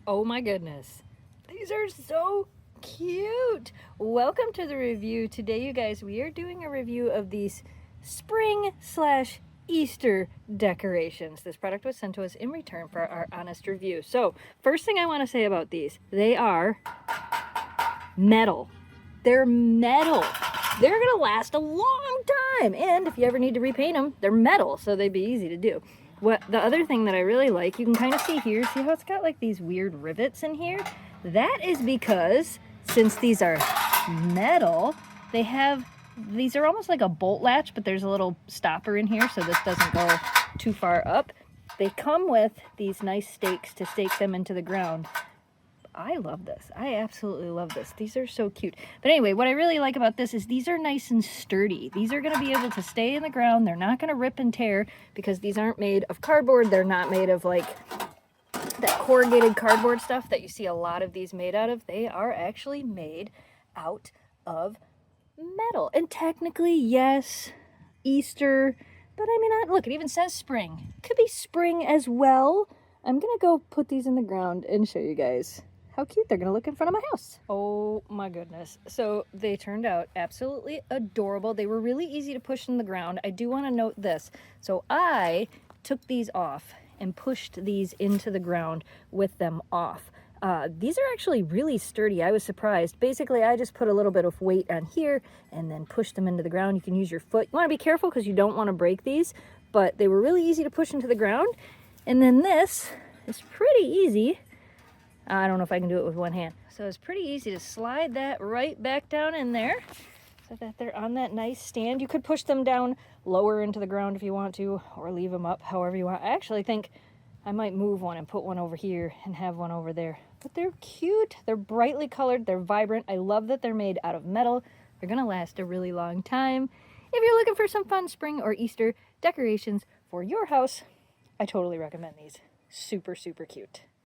Oh my goodness. These are so cute. Welcome to the review. Today, you guys, we are doing a review of these spring/Easter decorations. This product was sent to us in return for our honest review. So, first thing I want to say about these, they are metal. They're metal. They're gonna last a long time, and if you ever need to repaint them, they're metal, so they'd be easy to do. What the other thing that I really like, you can kind of see here, see how it's got like these weird rivets in here? That is because since these are metal, these are almost like a bolt latch, but there's a little stopper in here so this doesn't go too far up. They come with these nice stakes to stake them into the ground. I love this. I absolutely love this. These are so cute. But anyway, what I really like about this is these are nice and sturdy. These are going to be able to stay in the ground. They're not going to rip and tear because these aren't made of cardboard. They're not made of like that corrugated cardboard stuff that you see a lot of these made out of. They are actually made out of metal. And technically, yes, Easter, but I mean, look, it even says spring. It could be spring as well. I'm going to go put these in the ground and show you guys how cute they're going to look in front of my house. Oh my goodness. So they turned out absolutely adorable. They were really easy to push in the ground. I do want to note this. So I took these off and pushed these into the ground with them off. These are actually really sturdy. I was surprised. Basically, I just put a little bit of weight on here and then pushed them into the ground. You can use your foot. You want to be careful because you don't want to break these, but they were really easy to push into the ground. And then this is pretty easy. I don't know if I can do it with one hand. So it's pretty easy to slide that right back down in there so that they're on that nice stand. You could push them down lower into the ground if you want to, or leave them up however you want. I actually think I might move one and put one over here and have one over there. But they're cute. They're brightly colored. They're vibrant. I love that they're made out of metal. They're going to last a really long time. If you're looking for some fun spring or Easter decorations for your house, I totally recommend these. Super, super cute.